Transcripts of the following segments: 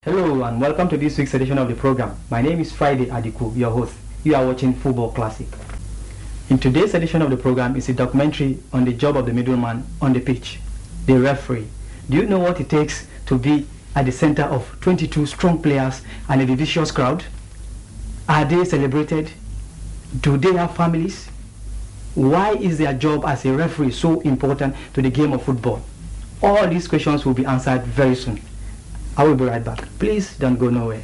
Hello and welcome to this week's edition of the program. My name is Friday Adiku, your host. You are watching Football Classic. In today's edition of the program is a documentary on the job of the middleman on the pitch, the referee. Do you know what it takes to be at the center of 22 strong players and a vicious crowd? Are they celebrated? Do they have families? Why is their job as a referee so important to the game of football? All these questions will be answered very soon. I will be right back. Please don't go nowhere.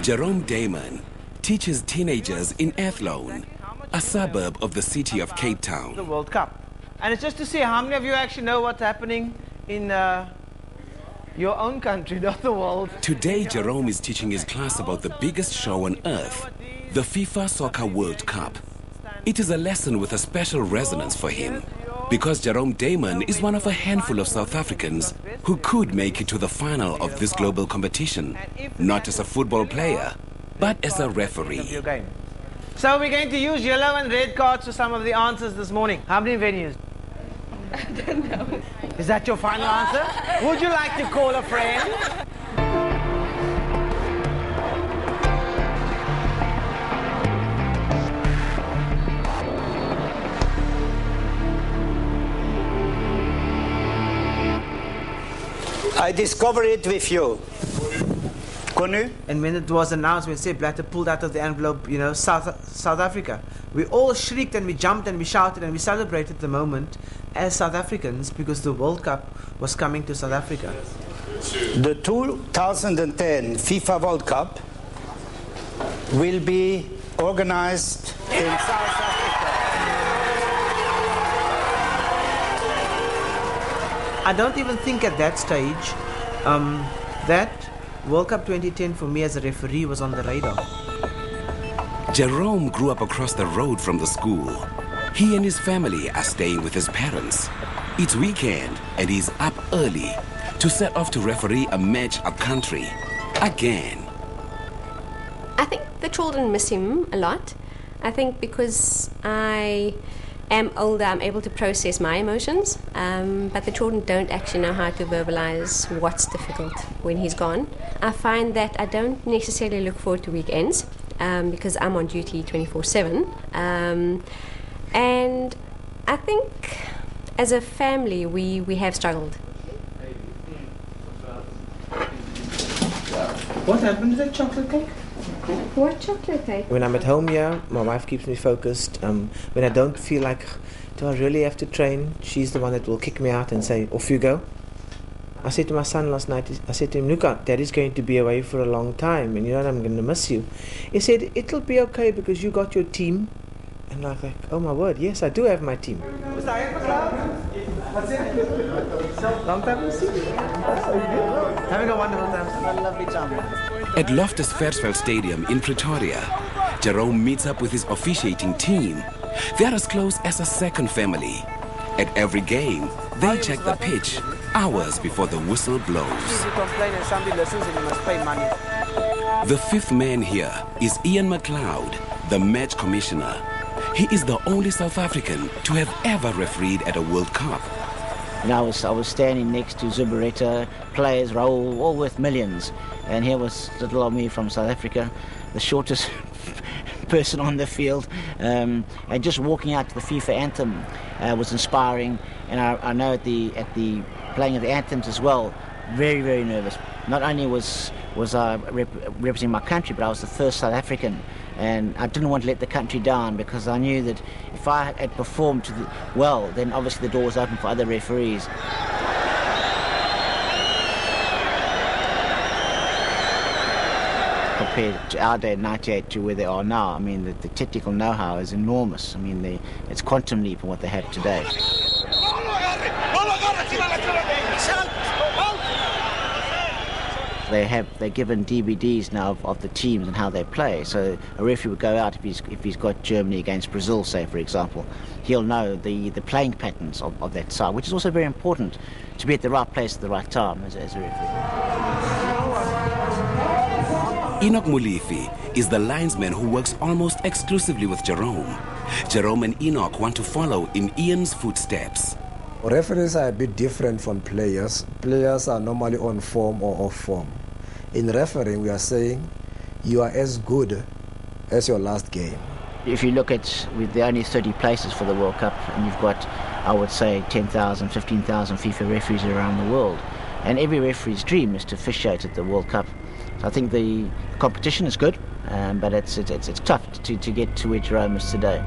Jerome Damon teaches teenagers in Athlone, a suburb of the city of Cape Town. The World Cup. And it's just to see how many of you actually know what's happening in your own country, not the world. Today, Jerome is teaching his class about the biggest show on earth, the FIFA Soccer World Cup. It is a lesson with a special resonance for him, because Jerome Damon is one of a handful of South Africans who could make it to the final of this global competition, not as a football player, but as a referee. So we're going to use yellow and red cards for some of the answers this morning. How many venues? I don't know. Is that your final answer? Would you like to call a friend? I discovered it with you. Konu? And when it was announced, when Sepp Blatter pulled out of the envelope, South Africa, we all shrieked and we jumped and we shouted and we celebrated the moment as South Africans because the World Cup was coming to South Africa. The 2010 FIFA World Cup will be organized in South Africa. I don't even think at that stage that World Cup 2010 for me as a referee was on the radar. Jerome grew up across the road from the school. He and his family are staying with his parents. It's weekend and he's up early to set off to referee a match a country again. I think the children miss him a lot. I think because I am older, I'm able to process my emotions, but the children don't actually know how to verbalize what's difficult when he's gone. I find that I don't necessarily look forward to weekends because I'm on duty 24/7, and I think as a family we have struggled. What happened to the chocolate cake? What chocolate cake? When I'm at home here, my wife keeps me focused. When I don't feel like, do I really have to train? She's the one that will kick me out and say, off you go. I said to my son last night, I said to him, Luca, Daddy's going to be away for a long time and I'm going to miss you. He said, it'll be okay because you got your team. And I was like, oh my word, yes, I do have my team. Long time no see. Having a wonderful time. A lovely time. At Loftus Versfeld Stadium in Pretoria, Jerome meets up with his officiating team. They're as close as a second family. At every game, they check the pitch hours before the whistle blows. You complain and somebody listens and you must pay money. The fifth man here is Ian McLeod, the match commissioner. He is the only South African to have ever refereed at a World Cup. And I was standing next to Zubaretta, players, Raul, all worth millions. And here was little old me from South Africa, the shortest person on the field. And just walking out to the FIFA anthem was inspiring. And I know at the playing of the anthems as well, very, very nervous. Not only was I representing my country, but I was the first South African And I didn't want to let the country down, because I knew that if I had performed well, then obviously the door was open for other referees. Compared to our day in '98 to where they are now, I mean, the technical know-how is enormous. I mean, it's quantum leap in what they have today. They're given DVDs now of the teams and how they play. So a referee would go out if he's got Germany against Brazil, say, for example. He'll know the playing patterns of that side, which is also very important to be at the right place at the right time as a referee. Enoch Mulifi is the linesman who works almost exclusively with Jerome. Jerome and Enoch want to follow in Ian's footsteps. Referees are a bit different from players. Players are normally on form or off form. In refereeing, we are saying you are as good as your last game. If you look at, there are only 30 places for the World Cup, and you've got, I would say, 10,000, 15,000 FIFA referees around the world. And every referee's dream is to officiate at the World Cup. So I think the competition is good, but it's tough to get to where Jerome is today.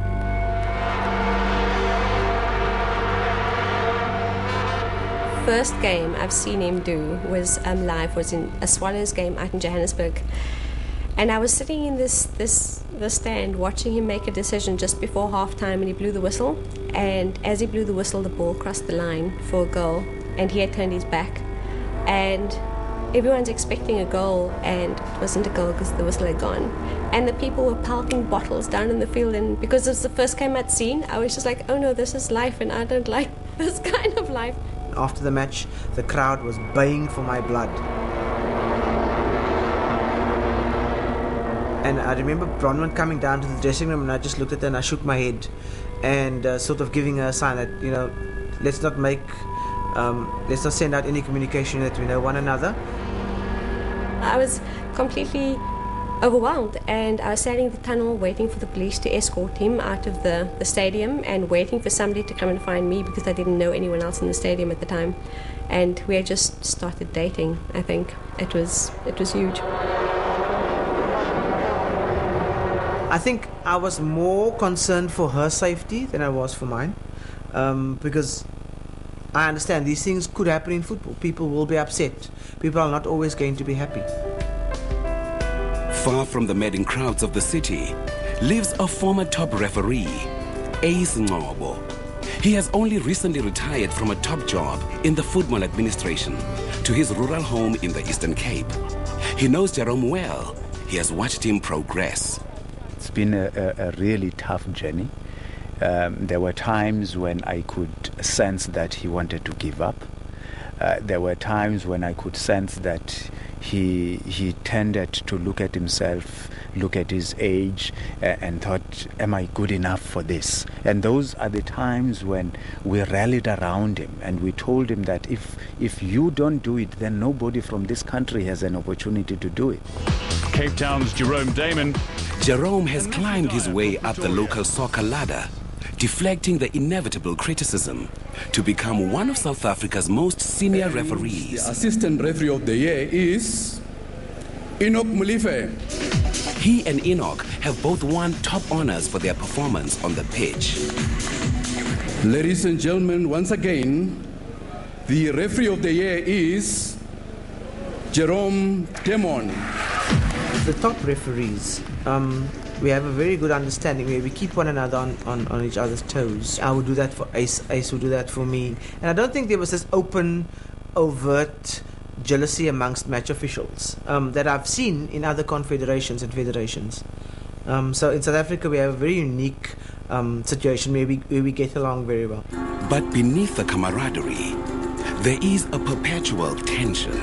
First game I've seen him do was live, was in a Swallows game out in Johannesburg, and I was sitting in this stand watching him make a decision just before halftime, and he blew the whistle, and as he blew the whistle the ball crossed the line for a goal, and he had turned his back, and everyone's expecting a goal, and it wasn't a goal because the whistle had gone, and the people were pelting bottles down in the field, and because it's the first game I'd seen, I was just like, oh no, this is life, and I don't like this kind of life. After the match, the crowd was baying for my blood. And I remember Bronwyn coming down to the dressing room, and I just looked at her and I shook my head and sort of giving her a sign that, you know, let's not send out any communication that we know one another. I was completely overwhelmed, and I was standing in the tunnel waiting for the police to escort him out of the stadium, and waiting for somebody to come and find me because I didn't know anyone else in the stadium at the time, and we had just started dating. I think it was huge. I think I was more concerned for her safety than I was for mine, because I understand these things could happen in football. People will be upset. People are not always going to be happy. Far from the madding crowds of the city lives a former top referee, Ace Ngobo. He has only recently retired from a top job in the football administration to his rural home in the Eastern Cape. He knows Jerome well. He has watched him progress. It's been a really tough journey. There were times when I could sense that he wanted to give up. There were times when I could sense that he tended to look at himself, look at his age, and thought, am I good enough for this? And those are the times when we rallied around him and we told him that if you don't do it, then nobody from this country has an opportunity to do it. Cape Town's Jerome Damon. Jerome has climbed his way up the local soccer ladder, deflecting the inevitable criticism to become one of South Africa's most senior referees. The Assistant Referee of the Year is Enoch Mulifi. He and Enoch have both won top honors for their performance on the pitch. Ladies and gentlemen, once again, the Referee of the Year is Jerome Damon. The top referees, we have a very good understanding where we keep one another on each other's toes. I would do that for Ace, Ace would do that for me. And I don't think there was this open, overt jealousy amongst match officials that I've seen in other confederations and federations. So in South Africa we have a very unique situation where we get along very well. But beneath the camaraderie, there is a perpetual tension.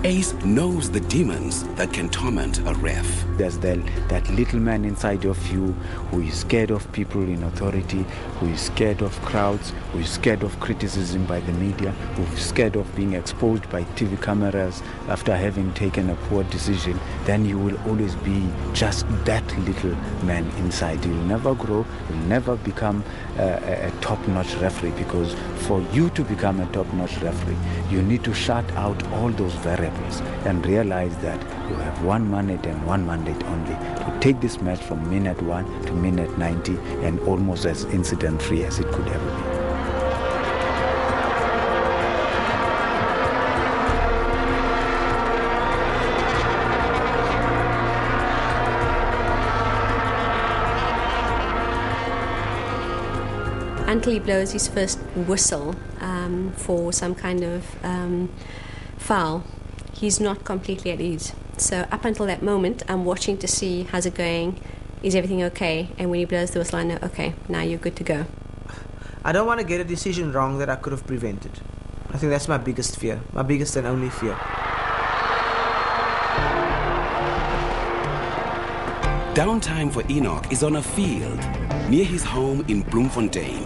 Ace knows the demons that can torment a ref. There's that little man inside of you who is scared of people in authority, who is scared of crowds, who is scared of criticism by the media, who is scared of being exposed by TV cameras after having taken a poor decision. Then you will always be just that little man inside. You'll never grow, you'll never become a top-notch referee, because for you to become a top-notch referee, you need to shut out all those variables. this and realize that you have 1 minute and 1 minute only to take this match from minute 1 to minute 90 and almost as incident-free as it could ever be. Until he blows his first whistle for some kind of foul, he's not completely at ease. So up until that moment, I'm watching to see how's it going, is everything okay? And when he blows the whistle, I know, okay, now you're good to go. I don't want to get a decision wrong that I could have prevented. I think that's my biggest fear, my biggest and only fear. Downtime for Enoch is on a field near his home in Bloemfontein.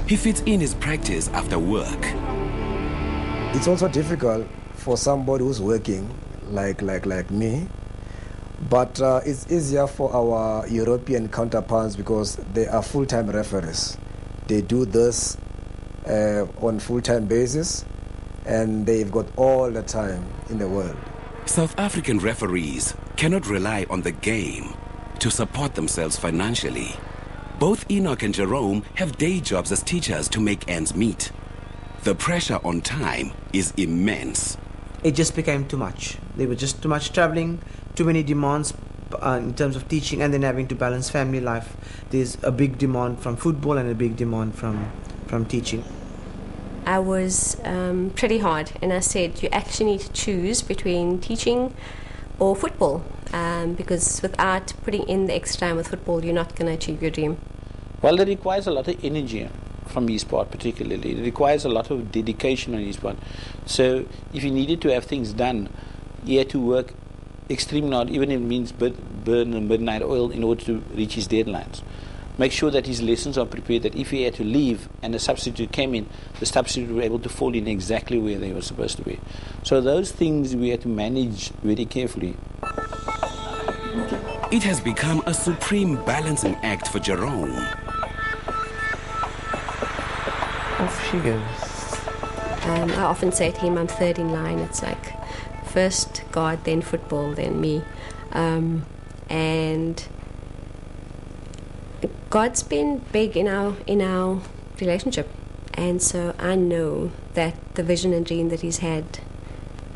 He fits in his practice after work. It's also difficult for somebody who's working like me, but it's easier for our European counterparts because they are full-time referees. They do this on full-time basis, and they've got all the time in the world. South African referees cannot rely on the game to support themselves financially. Both Enoch and Jerome have day jobs as teachers to make ends meet. The pressure on time is immense. It just became too much. There was just too much traveling, too many demands in terms of teaching, and then having to balance family life. There's a big demand from football and a big demand from teaching. I was pretty hard, and I said, you actually need to choose between teaching or football, because without putting in the extra time with football, you're not going to achieve your dream. Well, it requires a lot of energy from his part particularly. It requires a lot of dedication on his part. So if he needed to have things done, he had to work extremely hard, even if it means burn midnight oil in order to reach his deadlines. Make sure that his lessons are prepared, that if he had to leave and a substitute came in, the substitute were able to fall in exactly where they were supposed to be. So those things we had to manage very carefully. It has become a supreme balancing act for Jerome. Off she goes. I often say to him, I'm third in line. It's like first God, then football, then me. And God's been big in our relationship, and so I know that the vision and dream that he's had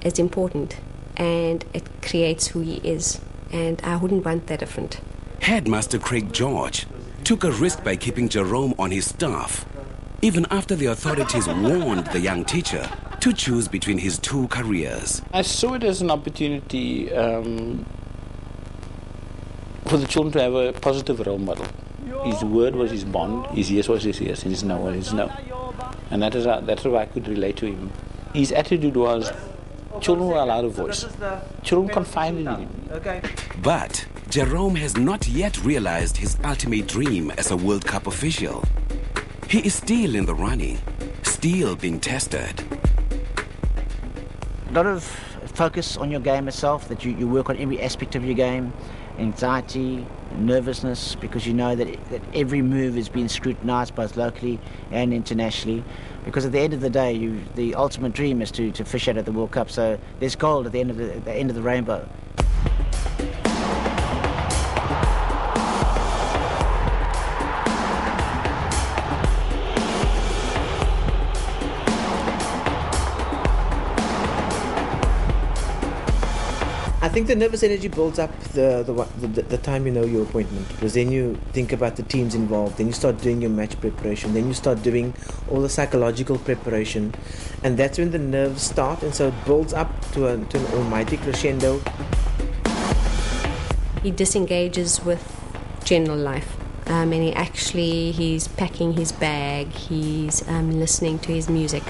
is important, and it creates who he is, and I wouldn't want that different. Headmaster Craig George took a risk by keeping Jerome on his staff, even after the authorities warned the young teacher to choose between his two careers. I saw it as an opportunity for the children to have a positive role model. His word was his bond, his yes was his yes, and his no was his no. And that's how I could relate to him. His attitude was, children were allowed a voice. Children confided in him. But Jerome has not yet realized his ultimate dream as a World Cup official. He is still in the running, still being tested. A lot of focus on your game itself, that you work on every aspect of your game, anxiety, nervousness, because you know that every move is being scrutinized both locally and internationally. Because at the end of the day, the ultimate dream is to fish out at the World Cup. So there's gold at the end of the rainbow. I think the nervous energy builds up the time you know your appointment, because then you think about the teams involved, then you start doing your match preparation, then you start doing all the psychological preparation, and that's when the nerves start, and so it builds up to an almighty crescendo. He disengages with general life, and he's packing his bag, he's listening to his music.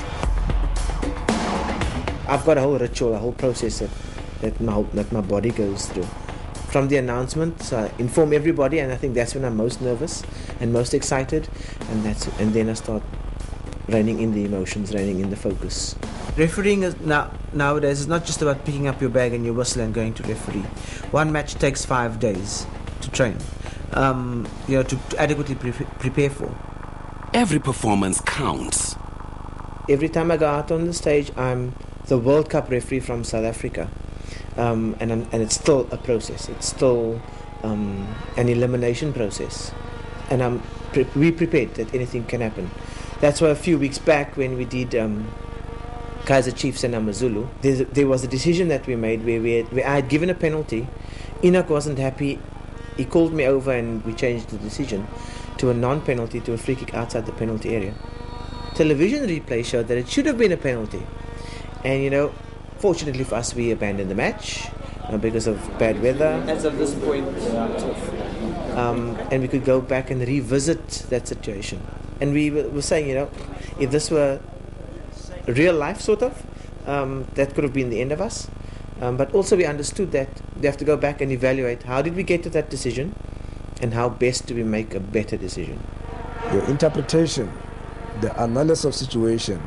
I've got a whole ritual, a whole process that my body goes through. From the announcement, I inform everybody, and I think that's when I'm most nervous and most excited, and then I start reining in the emotions, reining in the focus. Refereeing nowadays is not just about picking up your bag and your whistle and going to referee. One match takes 5 days to train, to adequately prepare for. Every performance counts. Every time I go out on the stage, I'm the World Cup referee from South Africa, and it's still a process. It's still an elimination process, and we prepared that anything can happen. That's why a few weeks back when we did Kaizer Chiefs and Amazulu, there was a decision that we made where I had given a penalty. Enoch wasn't happy. He called me over and we changed the decision to a non-penalty, to a free kick outside the penalty area. Television replay showed that it should have been a penalty. And fortunately for us, we abandoned the match because of bad weather. As of this point, it's off. And we could go back and revisit that situation. And we were saying, if this were real life sort of, that could have been the end of us. But also we understood that we have to go back and evaluate how did we get to that decision and how best do we make a better decision. Your interpretation, the analysis of situation,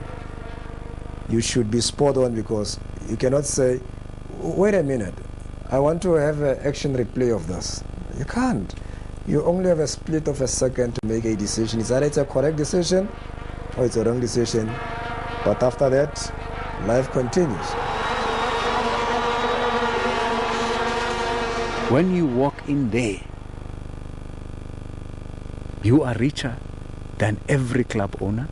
you should be spot on, because you cannot say, wait a minute, I want to have an action replay of this. You can't. You only have a split of a second to make a decision. It's either it's a correct decision or it's a wrong decision. But after that, life continues. When you walk in there, you are richer than every club owner.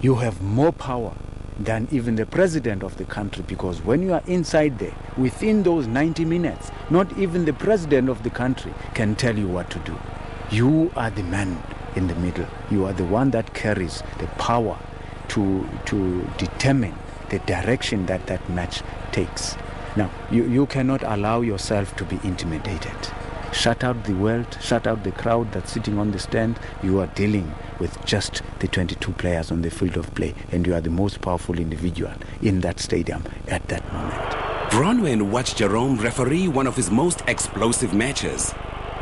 You have more power than even the president of the country, because when you are inside there, within those 90 minutes, not even the president of the country can tell you what to do. You are the man in the middle. You are the one that carries the power to determine the direction that that match takes. Now, you cannot allow yourself to be intimidated. Shut out the world, shut out the crowd that's sitting on the stand. You are dealing with just the 22 players on the field of play, and you are the most powerful individual in that stadium at that moment. Bronwyn watched Jerome referee one of his most explosive matches,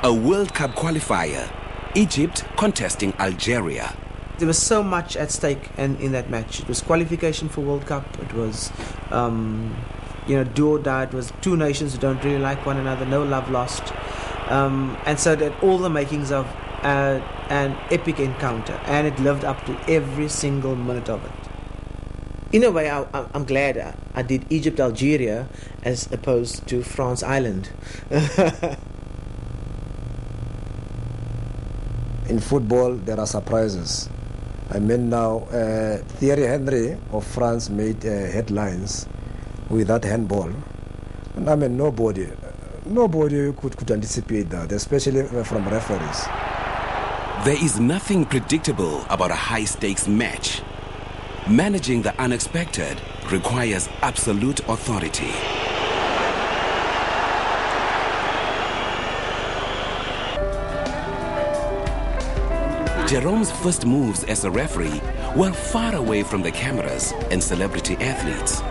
a World Cup qualifier, Egypt contesting Algeria. There was so much at stake in that match. It was qualification for World Cup. It was do or die. It was two nations who don't really like one another, no love lost. And so that all the makings of an epic encounter, and it lived up to every single minute of it. In a way, I'm glad I did Egypt-Algeria as opposed to France-Ireland. In football, there are surprises. I mean now, Thierry Henry of France made headlines with that handball. And I mean, nobody could anticipate that, especially from referees. There is nothing predictable about a high-stakes match. Managing the unexpected requires absolute authority. Jerome's first moves as a referee were far away from the cameras and celebrity athletes.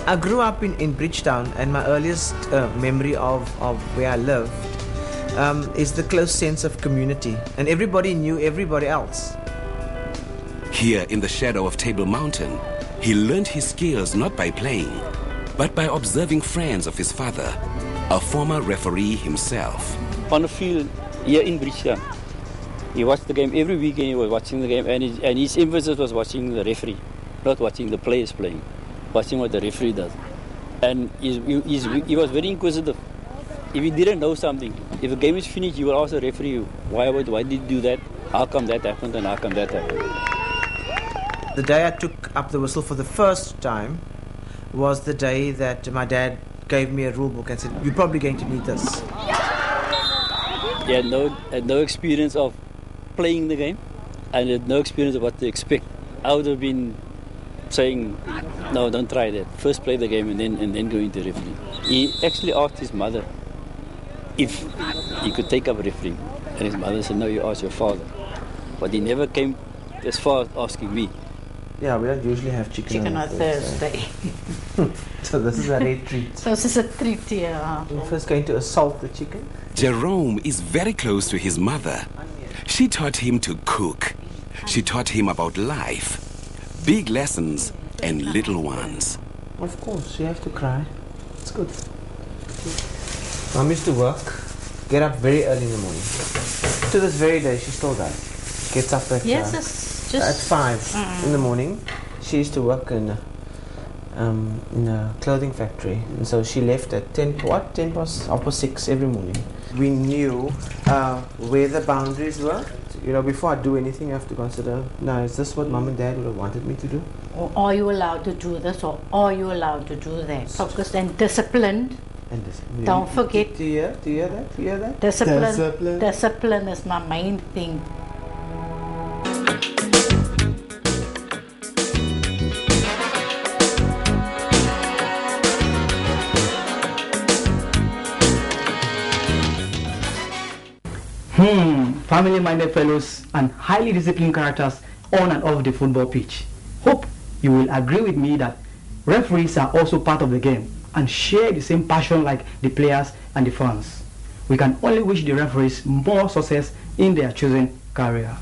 I grew up in Bridgetown, and my earliest memory of where I lived is the close sense of community, and everybody knew everybody else. Here in the shadow of Table Mountain, he learned his skills not by playing, but by observing friends of his father, a former referee himself. On the field here in Bridgetown, he watched the game every weekend. He was watching the game, and his emphasis was watching the referee, not watching the players playing, watching what the referee does. And he was very inquisitive. If he didn't know something, if the game is finished, he will ask the referee, why did you do that? How come that happened, and how come that happened? The day I took up the whistle for the first time was the day that my dad gave me a rule book and said, you're probably going to need this. He had no experience of playing the game, and had no experience of what to expect. I would have been saying, no, don't try that. First play the game and then go into referee. He actually asked his mother if he could take up refereeing, and his mother said, no, you ask your father. But he never came as far as asking me. Yeah, we don't usually have chicken on Thursday. So this is a rare treat. So this is a treat, yeah. We're first going to assault the chicken. Jerome is very close to his mother. She taught him to cook. She taught him about life, big lessons and little ones. Of course, you have to cry. It's good. Mom used to work, get up very early in the morning. To this very day, she still does. Gets up at 5 in the morning. She used to work, and in a clothing factory, and so she left at 6 every morning. We knew where the boundaries were. You know, before I do anything, I have to consider, now, is this what mom and dad would have wanted me to do? Or are you allowed to do this, or are you allowed to do that? Focused and disciplined. Don't forget. Do you hear that? Do you hear that? Discipline. Discipline is my main thing. Family-minded fellows and highly disciplined characters on and off the football pitch. Hope you will agree with me that referees are also part of the game and share the same passion like the players and the fans. We can only wish the referees more success in their chosen career.